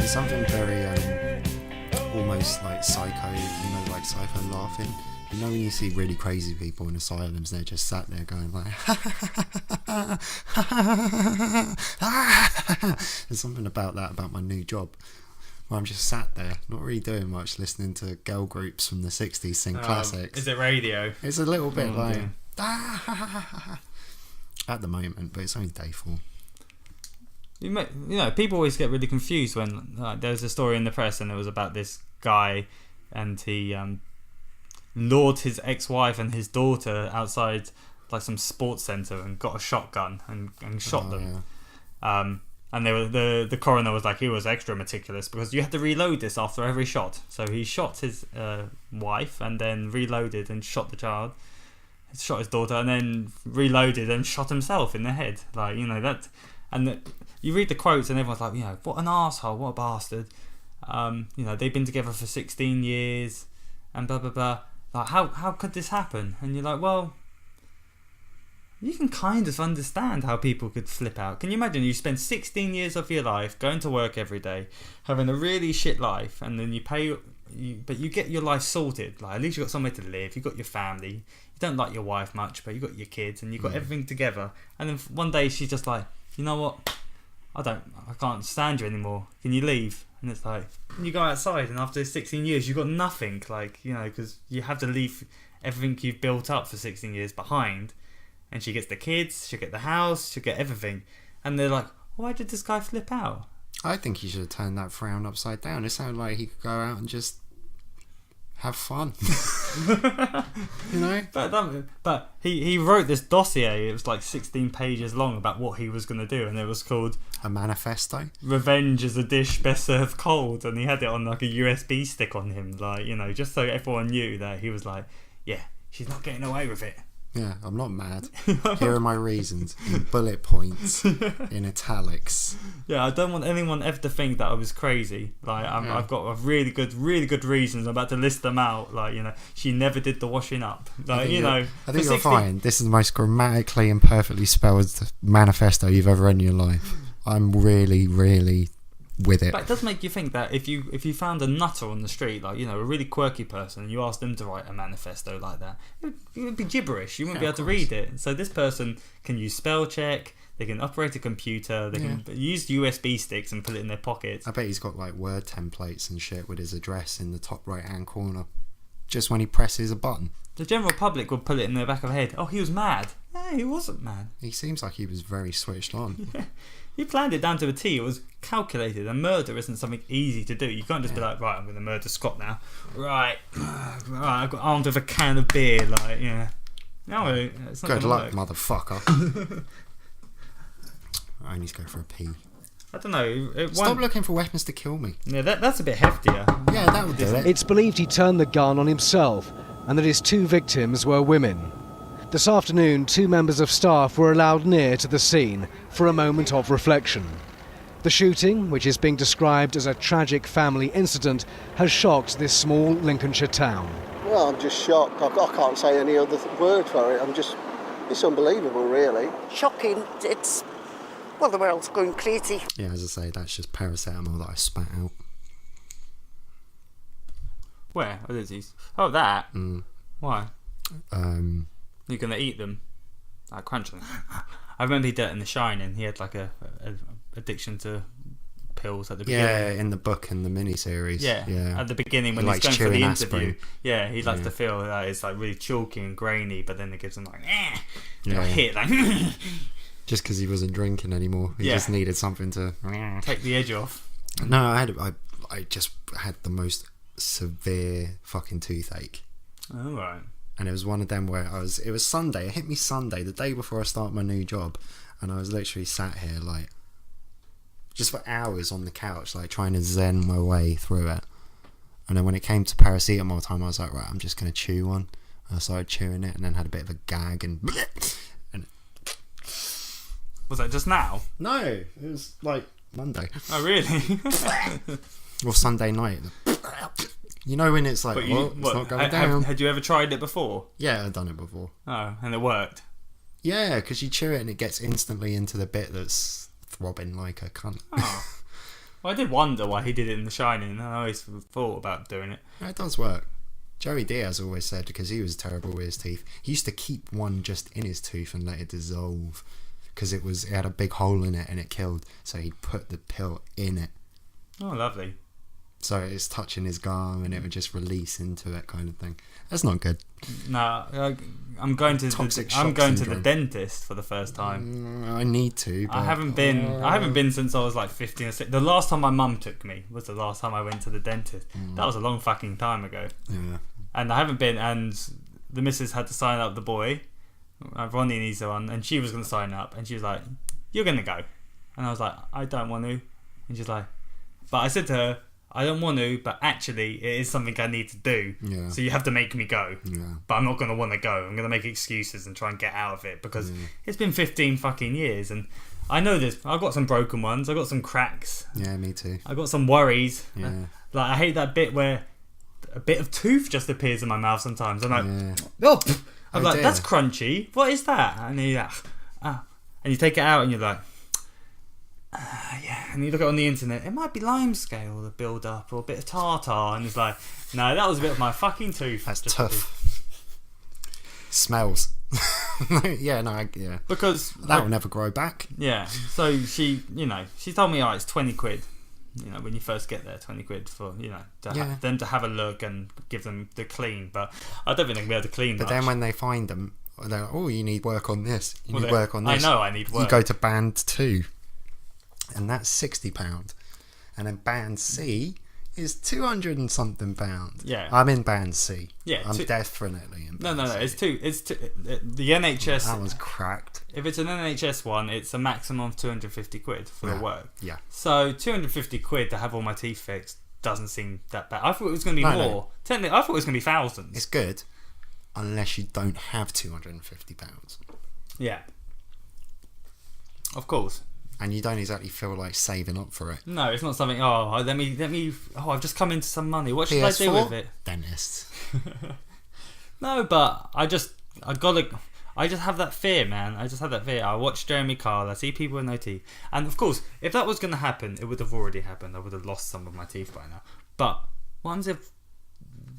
Something very almost like Psycho, like Psycho laughing. You know when you see really crazy people in asylums, they're just sat there going like there's something about that about my new job, where I'm just sat there not really doing much, listening to girl groups from the 60s sing classics. Is it radio? It's a little bit at the moment, but it's only day 4. People always get really confused when there was a story in the press and it was about this guy and he lured his ex-wife and his daughter outside like some sports centre and got a shotgun and shot them. Yeah. And the coroner was like, he was extra meticulous because you had to reload this after every shot. So he shot his wife and then reloaded and shot the child, shot his daughter and then reloaded and shot himself in the head. You read the quotes and everyone's like, what an arsehole, what a bastard. They've been together for 16 years and blah, blah, blah. Like, how could this happen? And you're like, well, you can kind of understand how people could flip out. Can you imagine you spend 16 years of your life going to work every day, having a really shit life, and then but you get your life sorted. Like, at least you got somewhere to live, you got your family, you don't like your wife much, but you got your kids and you got everything together. And then one day she's just like, you know what? I can't stand you anymore. Can you leave? And it's like, you go outside and after 16 years, you've got nothing. Because you have to leave everything you've built up for 16 years behind. And she gets the kids, she'll get the house, she'll get everything. And they're like, why did this guy flip out? I think he should have turned that frown upside down. It sounded like he could go out and just have fun. But he wrote this dossier. It was like 16 pages long about what he was going to do, and it was called a manifesto. Revenge is a dish best served cold, and he had it on like a USB stick on him, just so everyone knew that he was like, yeah, she's not getting away with it. Yeah, I'm not mad. Here are my reasons in bullet points, in italics. Yeah, I don't want anyone ever to think that I was crazy. I've got a really good reasons. I'm about to list them out. She never did the washing up. I think you're fine. This is the most grammatically and perfectly spelled manifesto you've ever read in your life. I'm really, really with it. But it does make you think that if you found a nutter on the street, a really quirky person, and you asked them to write a manifesto like that, it would be gibberish. You wouldn't be able to read it. So this person can use spell check, they can operate a computer, they can use USB sticks and put it in their pockets. I bet he's got word templates and shit with his address in the top right hand corner, just when he presses a button. The general public would put it in their back of their head. Oh, he was mad. No, he wasn't mad. He seems like he was very switched on. Yeah. He planned it down to a T. It was calculated. And murder isn't something easy to do. You can't just be like, right, I'm going to murder Scott now. Right, I've got armed with a can of beer. No, it's not. Good luck, motherfucker. I need to go for a pee. I don't know. Stop looking for weapons to kill me. Yeah, that's a bit heftier. Yeah, that would do it. It's believed he turned the gun on himself and that his 2 victims were women. This afternoon, 2 members of staff were allowed near to the scene for a moment of reflection. The shooting, which is being described as a tragic family incident, has shocked this small Lincolnshire town. Well, I'm just shocked. I can't say any other word for it. It's unbelievable, really. Shocking. The world's going crazy. Yeah, as I say, that's just paracetamol that I spat out. Where? Oh, that? Mm. Why? You're gonna eat them, like crunch them. I remember he did it in The Shining. He had like a addiction to pills at the beginning. Yeah, in the book and the miniseries. Yeah. At the beginning when He he's likes going for the chewing interview. aspirin. Yeah, he likes to feel that it's like really chalky and grainy, but then it gives him like Yeah. hit like Just because he wasn't drinking anymore, he just needed something to take the edge off. No, I just had the most severe fucking toothache. Oh right. And it was one of them where it was Sunday, it hit me Sunday, the day before I start my new job, and I was literally sat here like just for hours on the couch, like trying to zen my way through it. And then when it came to paracetamol time, I was like, right, I'm just gonna chew one. And I started chewing it, and then had a bit of a gag and Was that just now? no, it was like Monday Oh really? or Sunday night. You know when it's like, But it's not going down. Had you ever tried it before? Yeah, I've done it before. Oh, and it worked. Yeah, because you chew it and it gets instantly into the bit that's throbbing like a cunt. Oh. Well, I did wonder why he did it in The Shining, and I always thought about doing it. It does work. Joey Diaz always said, because he was terrible with his teeth, he used to keep one just in his tooth and let it dissolve, because it had a big hole in it and it killed, so he'd put the pill in it. Oh, lovely. So it's touching his gum and it would just release into it, kind of thing. That's not good. No, I'm going to Toxic the shock syndrome. dentist for the first time. I need to. But I haven't been since I was like 15 or 16. The last time my mum took me was the last time I went to the dentist. That was a long fucking time ago. Yeah. And I haven't been, and the missus had to sign up the boy. Ronnie needs one, and she was going to sign up, and she was like, "You're going to go," and I was like, "I don't want to," and she's like, "But I said to her, I don't want to, but actually it is something I need to do. Yeah. So you have to make me go. Yeah. But I'm not going to want to go. I'm going to make excuses and try and get out of it because it's been 15 fucking years and I know this. I've got some broken ones. I've got some cracks. Yeah, me too. I've got some worries. Yeah. Like I hate that bit where a bit of tooth just appears in my mouth sometimes. I'm like, Yeah. oh, I'm Oh, like, dear. that's crunchy. What is that? And then you're like, and you take it out and you're like, yeah, and you look it on the internet, it might be lime scale, the build up, or a bit of tartar, and it's like, no, that was a bit of my fucking tooth. That's just tough. Smells. Yeah, because that will never grow back. yeah. So she told me, it's 20 quid. When you first get there, 20 quid for them to have a look and give them the clean. But I don't think they'll be able to clean. But much. then when they find them, they're like, oh, you need work on this. You need work on I this. know I need work. You go to band 2, and that's £60, and then band C is 200 and something pounds. Yeah. I'm in band C. Yeah, I'm definitely in band No. C. It's two. The NHS. That was cracked. If it's an NHS one, it's a maximum of 250 quid for the work. Yeah. So 250 quid to have all my teeth fixed doesn't seem that bad. I thought it was going to be No. more. Technically, I thought it was going to be thousands. It's good, unless you don't have £250. Yeah. Of course. And you don't exactly feel like saving up for it. No, it's not something. Oh, let me. Oh, I've just come into some money. What should I do PS4? with it? Dentist. No, but I just have that fear, man. I just have that fear. I watch Jeremy Kyle. I see people with no teeth, and of course, if that was going to happen, it would have already happened. I would have lost some of my teeth by now. But what happens if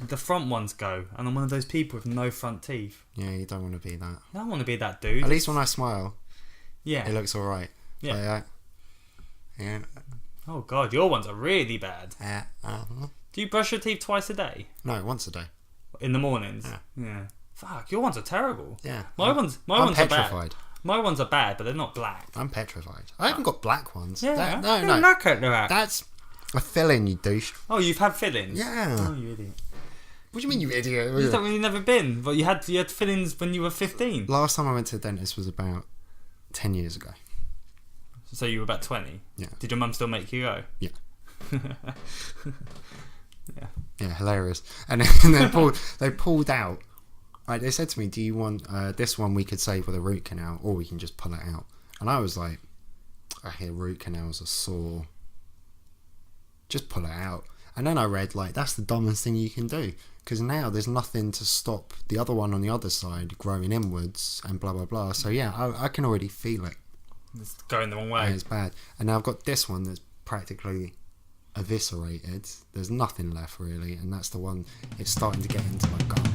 the front ones go, and I'm one of those people with no front teeth? Yeah, you don't want to be that. I don't want to be that dude. At least when I smile, yeah. it looks alright. Yeah. Yeah. Oh god, your ones are really bad. Uh-huh. Do you brush your teeth twice a day? No, once a day. In the mornings? Yeah. Fuck, your ones are terrible. Yeah. My ones I'm are petrified. bad. My ones are bad, but they're not black. I'm petrified. I haven't got black ones. Yeah. No. Look at that. That's a fill-in, you douche. Oh, you've had fillings? Yeah. Oh, you idiot. What do you mean, you idiot? You've never been, but you had fillings when you were 15. Last time I went to the dentist was about 10 years ago. So you were about 20? Yeah. Did your mum still make you go? Yeah. Yeah. Yeah, hilarious. And then they pulled out. Right, they said to me, do you want this one we could save with a root canal, or we can just pull it out? And I was like, I hear root canals are sore. Just pull it out. And then I read, like, that's the dumbest thing you can do. Because now there's nothing to stop the other one on the other side growing inwards and blah, blah, blah. So, yeah, I can already feel it. It's going the wrong way. And it's bad. And now I've got this one that's practically eviscerated. There's nothing left, really. And that's the one, it's starting to get into my gut.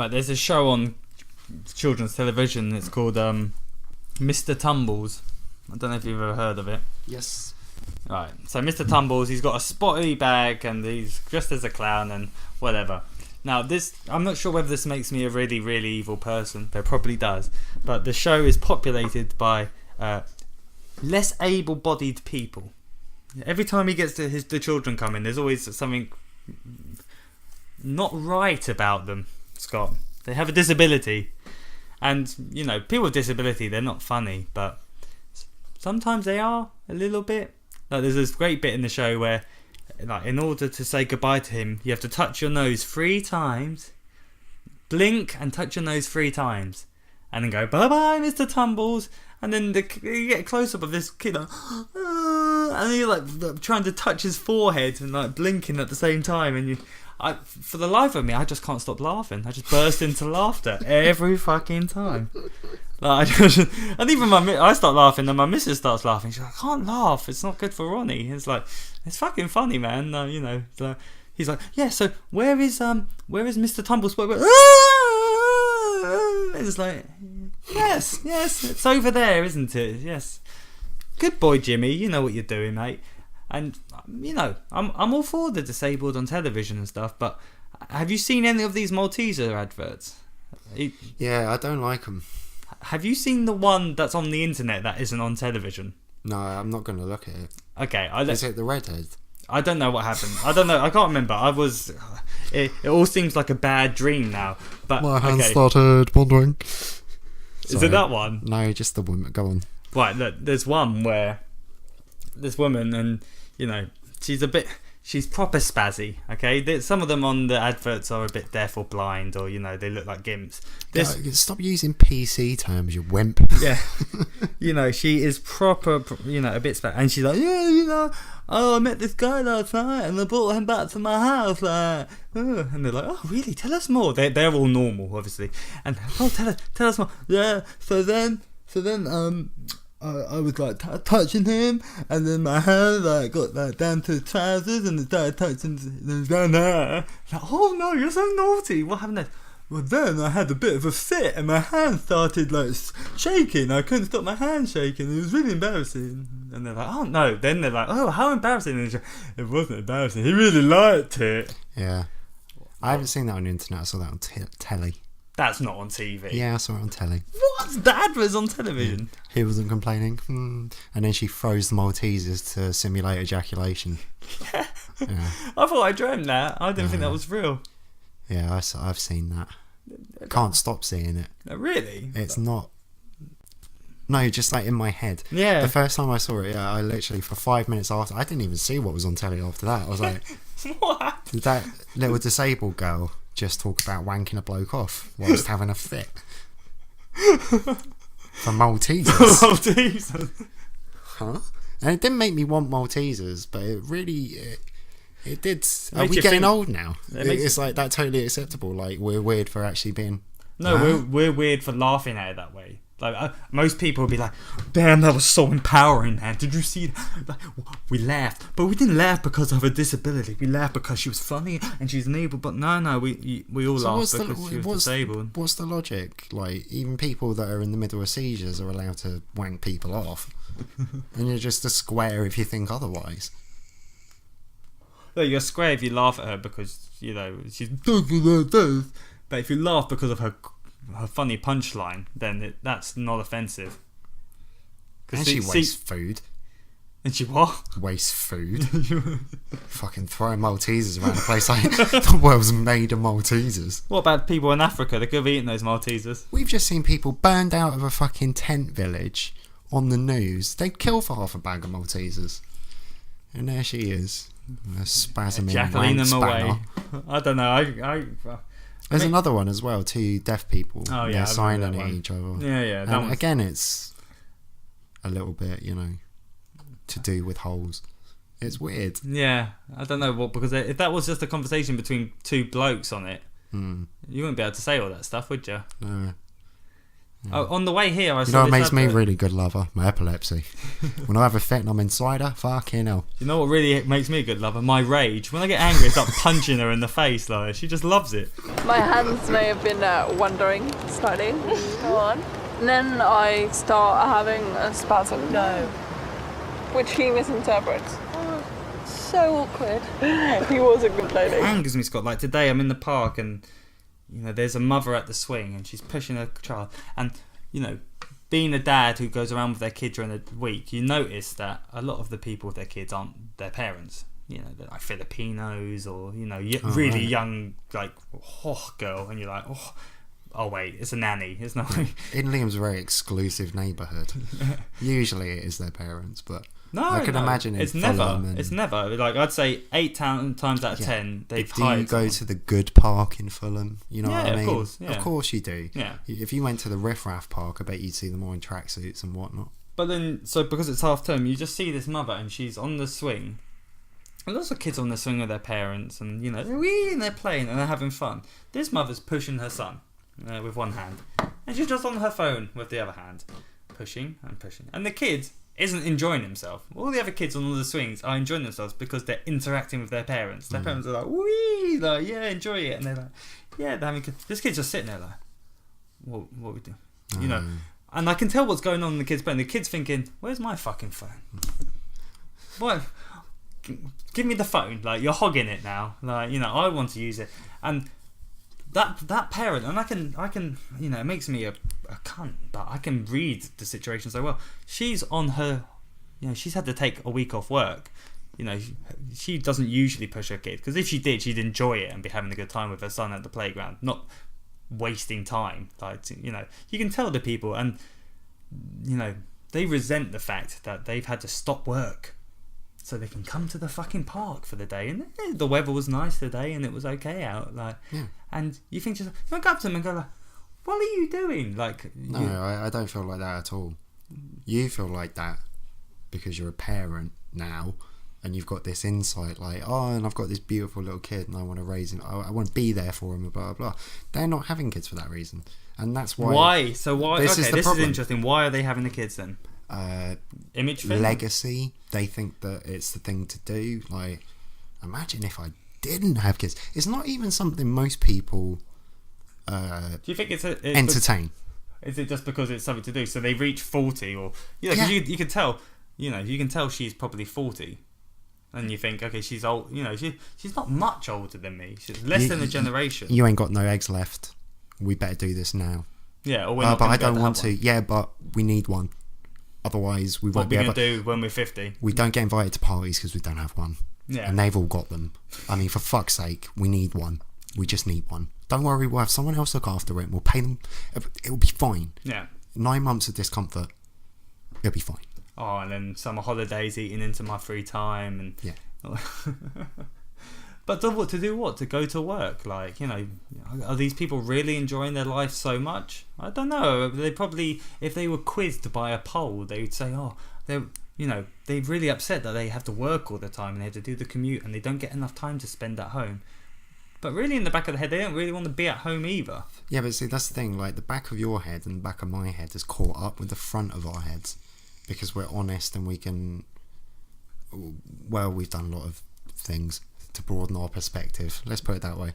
Right, there's a show on children's television. It's called Mr. Tumbles. I don't know if you've ever heard of it. Yes. Right, so Mr. Tumbles, he's got a spotty bag and he's dressed as a clown and whatever. Now, I'm not sure whether this makes me a really, really evil person. It probably does. But the show is populated by less able-bodied people. Every time he gets to the children come in, there's always something not right about them, Scott. They have a disability. And, people with disability, they're not funny, but sometimes they are a little bit. Like, there's this great bit in the show where, like, in order to say goodbye to him, you have to touch your nose 3 times, blink and touch your nose 3 times, and then go, bye-bye, Mr. Tumbles. And then you get a close-up of this kid, like, and you're like trying to touch his forehead and like blinking at the same time, and for the life of me, I just can't stop laughing. I just burst into laughter every fucking time. Like, and even I start laughing, and my missus starts laughing. She's like, I can't laugh. It's not good for Ronnie. It's like, it's fucking funny, man. So he's like, yeah. So where is Mr. Tumbles? It's like, yes, it's over there, isn't it? Yes. Good boy, Jimmy. You know what you're doing, mate. And I'm all for the disabled on television and stuff. But have you seen any of these Malteser adverts? Yeah, I don't like them. Have you seen the one that's on the internet that isn't on television? No, I'm not going to look at it. Okay, is it the redhead? I don't know what happened. I don't know. I can't remember. It all seems like a bad dream now. But my hand started wandering. Is it that one? No, just the woman. Go on. Right, look, there's one where this woman, and she's proper spazzy. Okay, some of them on the adverts are a bit deaf or blind, or they look like gimps. Stop using PC terms, you wimp. Yeah, she is proper, a bit spazzy, and she's like, I met this guy last night, and I brought him back to my house, and they're like, oh really? Tell us more. They're all normal, obviously, and tell us more. Yeah. So then, I was like touching him, and then my hand like got like down to the trousers, and it started touching down there. Like, oh no, you're so naughty. What happened next? Well, then I had a bit of a fit, and my hand started like shaking. I couldn't stop my hand shaking. It was really embarrassing. And they're like, oh no. Then they're like, oh, how embarrassing. And it wasn't embarrassing. He really liked it. Yeah. I haven't seen that on the internet. I saw that on telly. That's not on TV. Yeah, I saw it on telly. What? The advert's on television? Yeah. He wasn't complaining. And then she froze the Maltesers to simulate ejaculation. Yeah. Yeah. I thought I dreamt that. I didn't think that was real. Yeah, I've seen that. Can't stop seeing it. Really? It's not... No, just like in my head. Yeah. The first time I saw it, I literally, for 5 minutes after, I didn't even see what was on telly after that. I was like, what? Did that little disabled girl just talk about wanking a bloke off whilst having a fit? For Maltesers. Maltesers. Huh? And it didn't make me want Maltesers, but it really... It did. Are we you getting think- old now? It's like that totally acceptable. Like, we're weird for actually being... No, we're weird for laughing at it that way. Like most people would be like, "Damn, that was so empowering, man! Did you see?" Like, we laughed, but we didn't laugh because of her disability. We laughed because she was funny and she's enabled. But no, we all laughed because she was disabled. What's the logic? Like, even people that are in the middle of seizures are allowed to wank people off, and you're just a square if you think otherwise. No, you're square if you laugh at her because she's but if you laugh because of her funny punchline, then that's not offensive. And she wastes food. And she what? Wastes food. Fucking throwing Maltesers around the place like the world's made of Maltesers. What about people in Africa? They could have eaten those Maltesers. We've just seen people burned out of a fucking tent village on the news. They'd kill for half a bag of Maltesers. And there she is. A spasming Jacqueline them spanner. away. I don't know. There's another one as well, 2 deaf people. Oh, yeah, They're I signing remember that at one. each other. Yeah. That And one's... again, it's a little bit, to do with holes. It's weird. Yeah, I don't know what, because if that was just a conversation between 2 blokes on it, you wouldn't be able to say all that stuff, would you? No. On the way here, I You saw know what this makes me advert. really good lover? My epilepsy. When I have a fit and I'm inside her, fucking hell. You know what really makes me a good lover? My rage. When I get angry, it's like punching her in the face. Like she just loves it. My hands may have been wandering slightly. Go on. And then I start having a spasm. No. Which he misinterprets. Oh, so awkward. He wasn't complaining. It angers me, Scott. Like today, I'm in the park and there's a mother at the swing and she's pushing her child. And being a dad who goes around with their kid during the week, you notice that a lot of the people with their kids aren't their parents. They're like Filipinos or really young girl, and you're like, oh wait, it's a nanny. It's not. In Liam's very exclusive neighbourhood, usually it is their parents, but no, I can imagine it's never. And It's never. Like I'd say 8 times out of 10, they've do you hired go someone. to the good park in Fulham? You know what I mean? Of course. Yeah. Of course you do. Yeah. If you went to the Riff Raff Park, I bet you'd see them all in tracksuits and whatnot. But then, so because it's half term, you just see this mother and she's on the swing. And lots of kids on the swing with their parents, and they're playing and they're having fun. This mother's pushing her son with one hand, and she's just on her phone with the other hand, pushing and pushing. And the kid isn't enjoying himself. All the other kids on all the swings are enjoying themselves because they're interacting with their parents. Their parents are like, wee, like, yeah, enjoy it. And they're like, yeah, they're having. This kid's just sitting there like, what we do? And I can tell what's going on in the kid's brain. The kid's thinking, where's my fucking phone? What? Give me the phone. Like, you're hogging it now. Like, I want to use it. And that parent, and I can it makes me a cunt, but I can read the situation so well. She's on her, she's had to take a week off work. She doesn't usually push her kid, because if she did, she'd enjoy it and be having a good time with her son at the playground, not wasting time. Like, you can tell the people, and they resent the fact that they've had to stop work so they can come to the fucking park for the day. And the weather was nice today and it was okay out. Like, and you think just, you go up to them and go like, what are you doing? Like, no, I don't feel like that at all. You feel like that because you're a parent now and you've got this insight like, and I've got this beautiful little kid and I want to raise him, I want to be there for him, and blah, blah, blah. They're not having kids for that reason. And that's why... Why? So why... This is interesting. Why are they having the kids then? Image thing? Legacy. They think that it's the thing to do. Like, imagine if I didn't have kids. It's not even something most people do you think it's entertain. Is it just because it's something to do? So they reach 40, or because you can tell, you can tell she's probably 40, and you think, okay, she's old. She's not much older than me. She's less than a generation. You ain't got no eggs left. We better do this now. Yeah, or we're not. But I don't want to. Yeah, but we need one. Otherwise, we won't be able. What are we going to do when we're 50? We don't get invited to parties because we don't have one. Yeah. And they've all got them. I mean, for fuck's sake, we need one. We just need one. Don't worry, we'll have someone else look after it and we'll pay them. It'll be fine. Yeah. 9 months of discomfort, it'll be fine. Oh, and then summer holidays, eating into my free time. And yeah. But to do what? To go to work? Like, are these people really enjoying their life so much? I don't know. They probably, if they were quizzed by a poll, they would say, they're really upset that they have to work all the time and they have to do the commute and they don't get enough time to spend at home. But really in the back of the head, they don't really want to be at home either. Yeah, but see, that's the thing. Like, the back of your head and the back of my head is caught up with the front of our heads because we're honest and we can... Well, we've done a lot of things to broaden our perspective, let's put it that way,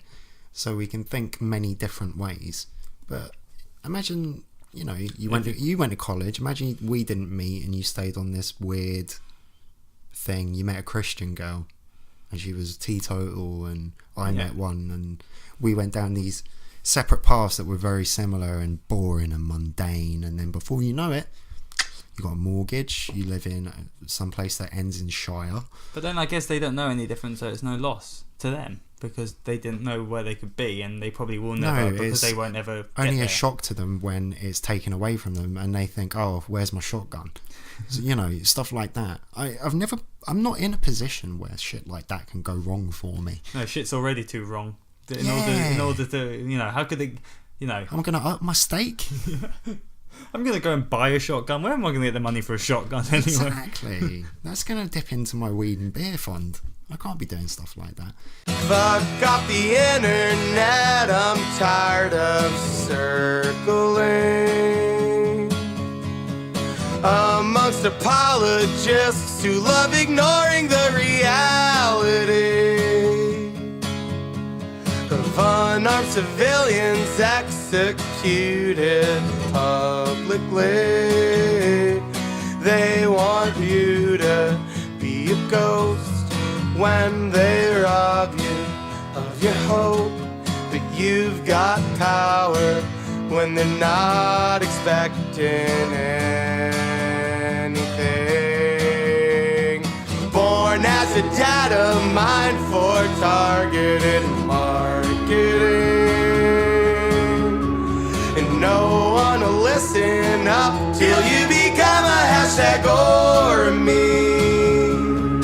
so we can think many different ways. But imagine, you went to college. Imagine we didn't meet and you stayed on this weird thing. You met a Christian girl and she was teetotal and I met one, and we went down these separate paths that were very similar and boring and mundane, and then before you know it, you got a mortgage, you live in some place that ends in Shire. But then I guess they don't know any different, so it's no loss to them because they didn't know where they could be, and they probably will never, because they won't ever get only there. A shock to them when it's taken away from them and they think, where's my shotgun? So, stuff like that. I'm not in a position where shit like that can go wrong for me. No, shit's already too wrong. In order to, how could they, I'm gonna up my stake. I'm going to go and buy a shotgun. Where am I going to get the money for a shotgun anyway? Exactly. That's going to dip into my weed and beer fund. I can't be doing stuff like that. Fuck off the internet, I'm tired of circling. just apologists who love ignoring the reality of unarmed civilians executed publicly. They want you to be a ghost when they rob you of your hope. But you've got power when they're not expecting anything. Born as a data mine for targeted marketing, and no one will listen up till you become a hashtag or a meme.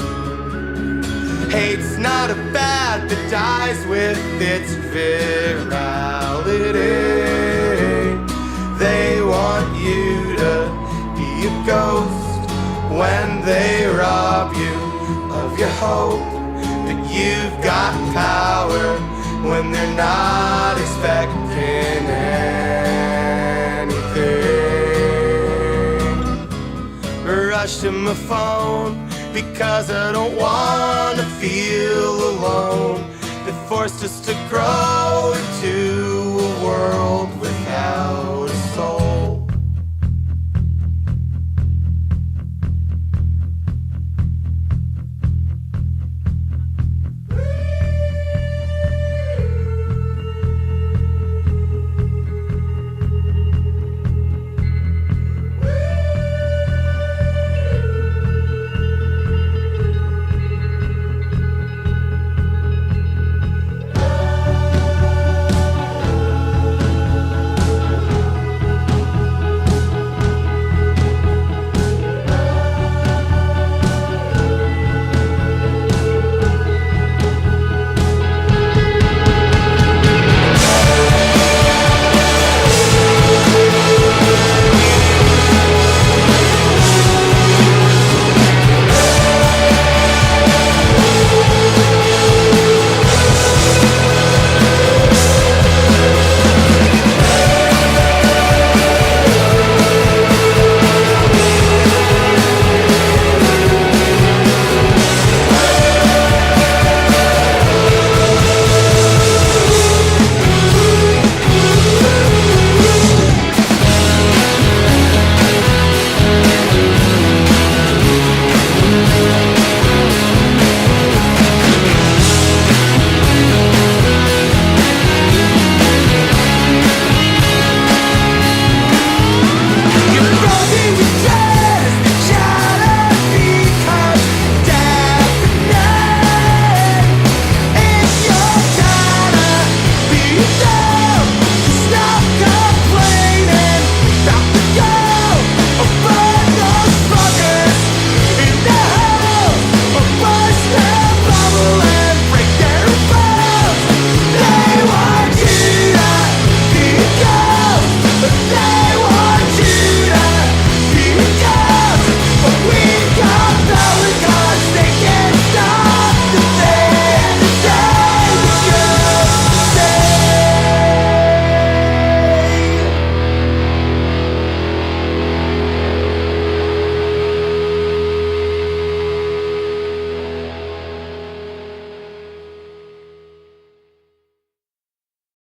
Hate's not a fad that dies with its virality. They want you to be a ghost when they rob you of your hope. But you've got power when they're not expecting anything. Rush to my phone because I don't want to feel alone. They forced us to grow into a world